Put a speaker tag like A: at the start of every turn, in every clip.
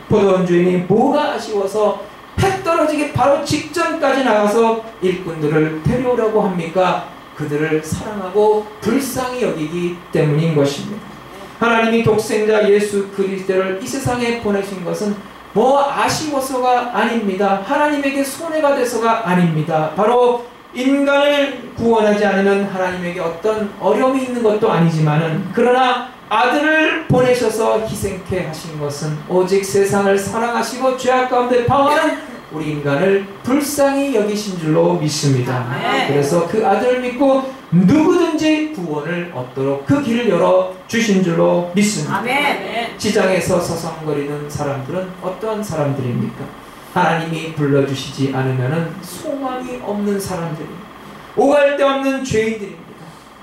A: 포도원 주인이 뭐가 아쉬워서 해 떨어지기 바로 직전까지 나가서 일꾼들을 데려오려고 합니까? 그들을 사랑하고 불쌍히 여기기 때문인 것입니다. 하나님이 독생자 예수 그리스도를 이 세상에 보내신 것은 뭐 아쉬워서가 아닙니다. 하나님에게 손해가 돼서가 아닙니다. 바로 인간을 구원하지 않으면 하나님에게 어떤 어려움이 있는 것도 아니지만은, 그러나 아들을 보내셔서 희생케 하신 것은 오직 세상을 사랑하시고 죄악 가운데 방황하는 우리 인간을 불쌍히 여기신 줄로 믿습니다. 그래서 그 아들을 믿고 누구든지 구원을 얻도록 그 길을 열어주신 줄로 믿습니다. 시장에서 서성거리는 사람들은 어떠한 사람들입니까? 하나님이 불러주시지 않으면 소망이 없는 사람들입니다. 오갈 데 없는 죄인들입니다.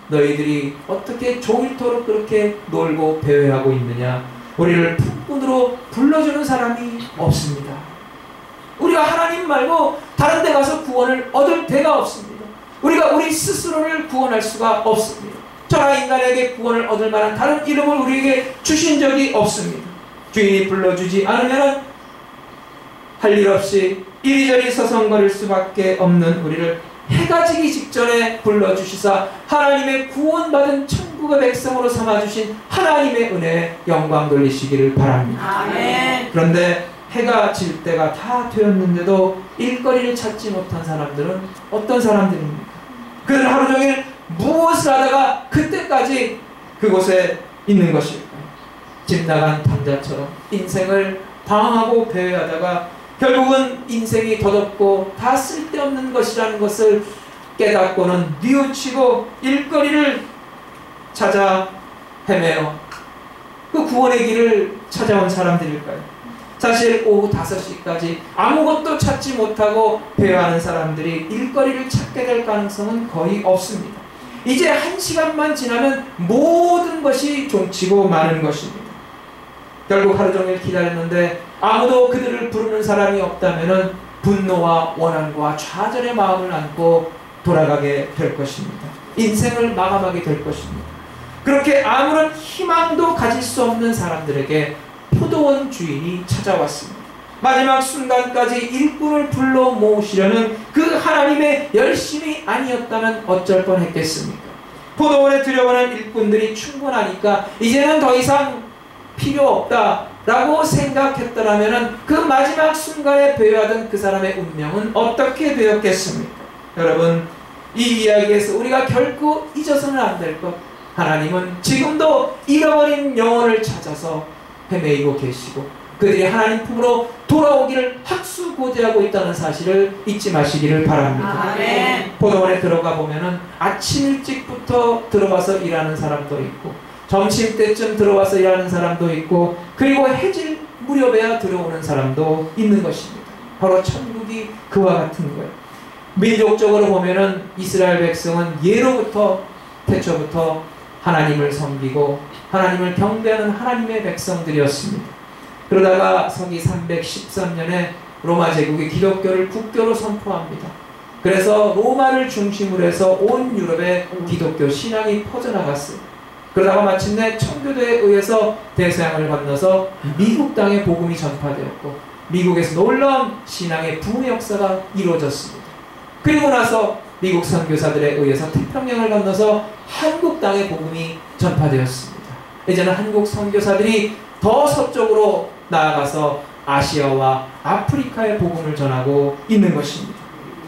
A: 너희들이 어떻게 종일토록 그렇게 놀고 배회하고 있느냐? 우리를 품꾼으로 불러주는 사람이 없습니다. 우리가 하나님 말고 다른 데 가서 구원을 얻을 데가 없습니다. 우리가 우리 스스로를 구원할 수가 없습니다. 저나 인간에게 구원을 얻을 만한 다른 이름을 우리에게 주신 적이 없습니다. 주인이 불러주지 않으면 할 일 없이 이리저리 서성거릴 수밖에 없는 우리를 해가 지기 직전에 불러주시사 하나님의 구원받은 천국의 백성으로 삼아주신 하나님의 은혜에 영광 돌리시기를 바랍니다. 아멘. 그런데 해가 질 때가 다 되었는데도 일거리를 찾지 못한 사람들은 어떤 사람들입니까? 그들은 하루 종일 무엇을 하다가 그때까지 그곳에 있는 것일까요? 집 나간 탐자처럼 인생을 방황하고 배회하다가 결국은 인생이 덧없고 다 쓸데없는 것이라는 것을 깨닫고는 뉘우치고 일거리를 찾아 헤매어 그 구원의 길을 찾아온 사람들일까요? 사실 오후 5시까지 아무것도 찾지 못하고 배회하는 사람들이 일거리를 찾게 될 가능성은 거의 없습니다. 이제 1시간만 지나면 모든 것이 종치고 마는 것입니다. 결국 하루 종일 기다렸는데 아무도 그들을 부르는 사람이 없다면 분노와 원한과 좌절의 마음을 안고 돌아가게 될 것입니다. 인생을 마감하게 될 것입니다. 그렇게 아무런 희망도 가질 수 없는 사람들에게 포도원 주인이 찾아왔습니다. 마지막 순간까지 일꾼을 불러 모으시려는 그 하나님의 열심이 아니었다면 어쩔 뻔했겠습니까? 포도원에 들여오는 일꾼들이 충분하니까 이제는 더 이상 필요 없다라고 생각했더라면 그 마지막 순간에 배회하던 그 사람의 운명은 어떻게 되었겠습니까? 여러분, 이 이야기에서 우리가 결코 잊어서는 안 될 것, 하나님은 지금도 잃어버린 영혼을 찾아서 헤매이고 계시고 그들이 하나님 품으로 돌아오기를 학수고대하고 있다는 사실을 잊지 마시기를 바랍니다. 아멘. 포도원에 들어가 보면은 아침 일찍부터 들어와서 일하는 사람도 있고 점심때쯤 들어와서 일하는 사람도 있고 그리고 해질 무렵에야 들어오는 사람도 있는 것입니다. 바로 천국이 그와 같은 거예요. 민족적으로 보면은 이스라엘 백성은 예로부터 태초부터 하나님을 섬기고 하나님을 경배하는 하나님의 백성들이었습니다. 그러다가 서기 313년에 로마 제국이 기독교를 국교로 선포합니다. 그래서 로마를 중심으로 해서 온 유럽에 기독교 신앙이 퍼져나갔어요. 그러다가 마침내 청교도에 의해서 대서양을 건너서 미국 땅에 복음이 전파되었고 미국에서 놀라운 신앙의 부흥 역사가 이루어졌습니다. 그리고 나서 미국 선교사들에 의해서 태평양을 건너서 한국 땅에 복음이 전파되었습니다. 이제는 한국 선교사들이 더 서쪽으로 나아가서 아시아와 아프리카의 복음을 전하고 있는 것입니다.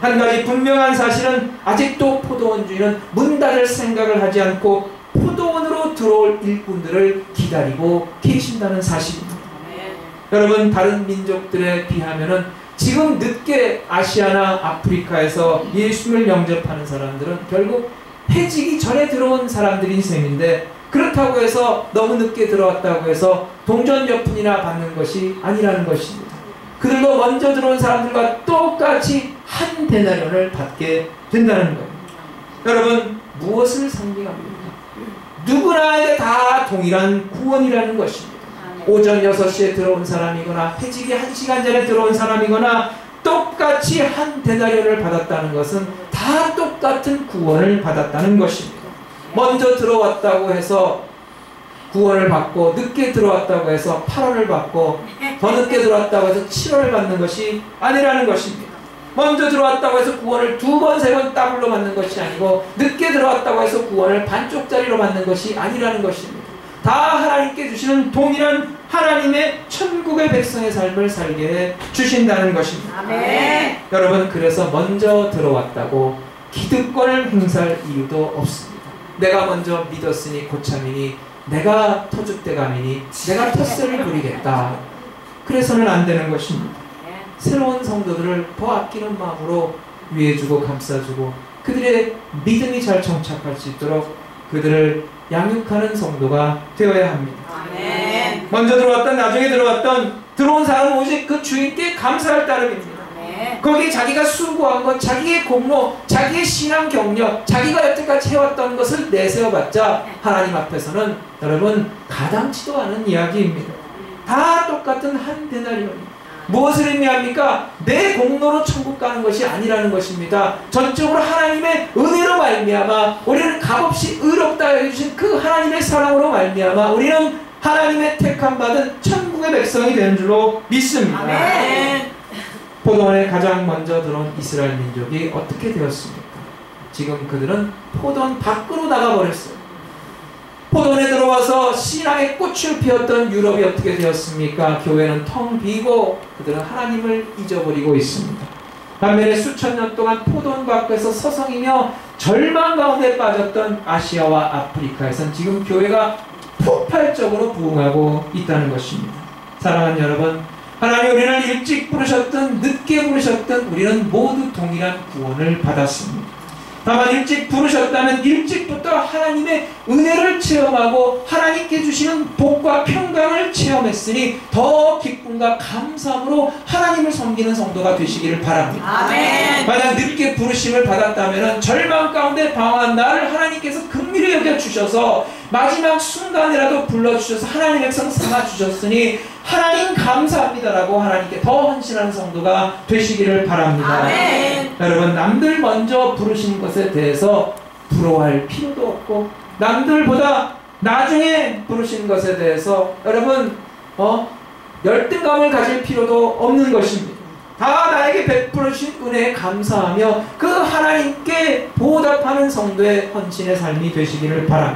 A: 한 가지 분명한 사실은 아직도 포도원 주인은 문 닫을 생각을 하지 않고 포도원으로 들어올 일꾼들을 기다리고 계신다는 사실입니다. 여러분, 다른 민족들에 비하면은 지금 늦게 아시아나 아프리카에서 예수를 영접하는 사람들은 결국 해지기 전에 들어온 사람들인 셈인데 그렇다고 해서 너무 늦게 들어왔다고 해서 동전 몇 푼이나 받는 것이 아니라는 것입니다. 그들도 먼저 들어온 사람들과 똑같이 한 데나리온을 받게 된다는 거예요. 여러분, 무엇을 상징합니까? 누구나에게 다 동일한 구원이라는 것입니다. 오전 6시에 들어온 사람이거나 해지기 1시간 전에 들어온 사람이거나 똑같이 한 데나리온을 받았다는 것은 다 똑같은 구원을 받았다는 것입니다. 먼저 들어왔다고 해서 구원을 받고 늦게 들어왔다고 해서 8원을 받고 더 늦게 들어왔다고 해서 7원을 받는 것이 아니라는 것입니다. 먼저 들어왔다고 해서 구원을 2번, 3번 더블로 받는 것이 아니고 늦게 들어왔다고 해서 구원을 반쪽짜리로 받는 것이 아니라는 것입니다. 다 하나님께 주시는 동일한 하나님의 천국의 백성의 삶을 살게 해 주신다는 것입니다.
B: 아멘.
A: 여러분, 그래서 먼저 들어왔다고 기득권을 행사할 이유도 없습니다. 내가 먼저 믿었으니 고참이니 내가 터줏대감이니 내가 텃세를 부리겠다. 그래서는 안 되는 것입니다. 새로운 성도들을 더 아끼는 마음으로 위해주고 감싸주고 그들의 믿음이 잘 정착할 수 있도록 그들을 양육하는 성도가 되어야 합니다.
B: 아멘.
A: 먼저 들어왔던 나중에 들어왔던 들어온 사람은 오직 그 주인께 감사할 따름입니다.
B: 아멘.
A: 거기에 자기가 수고한 것, 자기의 공로, 자기의 신앙 경력, 자기가 여태까지 해왔던 것을 내세워봤자 하나님 앞에서는 여러분 가당치도 않은 이야기입니다. 다 똑같은 한 데나리온입니다. 무엇을 의미합니까? 내 공로로 천국 가는 것이 아니라는 것입니다. 전적으로 하나님의 은혜로 말미암아 우리는 값없이 의롭다 해주신 그 하나님의 사랑으로 말미암아 우리는 하나님의 택함 받은 천국의 백성이 되는 줄로 믿습니다.
B: 아멘.
A: 포도원에 가장 먼저 들어온 이스라엘 민족이 어떻게 되었습니까? 지금 그들은 포도원 밖으로 나가버렸어요. 포도원에 들어와서 신앙의 꽃을 피웠던 유럽이 어떻게 되었습니까? 교회는 텅 비고 그들은 하나님을 잊어버리고 있습니다. 반면에 수천 년 동안 포도원 밖에서 서성이며 절망 가운데 빠졌던 아시아와 아프리카에선 지금 교회가 폭발적으로 부흥하고 있다는 것입니다. 사랑하는 여러분, 하나님 우리를 일찍 부르셨든 늦게 부르셨든 우리는 모두 동일한 구원을 받았습니다. 다만 일찍 부르셨다면 일찍부터 하나님의 은혜를 체험하고 하나님께 주시는 복과 평강을 체험했으니 더 기쁨과 감사함으로 하나님을 섬기는 성도가 되시기를 바랍니다.
B: 아멘.
A: 만약 늦게 부르심을 받았다면 절망 가운데 방황한 나를 하나님께서 긍휼히 여겨주셔서 마지막 순간이라도 불러주셔서 하나님의 백성 삼아주셨으니 하나님 감사합니다라고 하나님께 더 헌신하는 성도가 되시기를 바랍니다.
B: 아멘.
A: 여러분, 남들 먼저 부르신 것에 대해서 부러워할 필요도 없고 남들보다 나중에 부르신 것에 대해서 여러분 열등감을 가질 필요도 없는 것입니다. 다 나에게 베풀어 주신 은혜에 감사하며 그 하나님께 보답하는 성도의 헌신의 삶이 되시기를 바랍니다.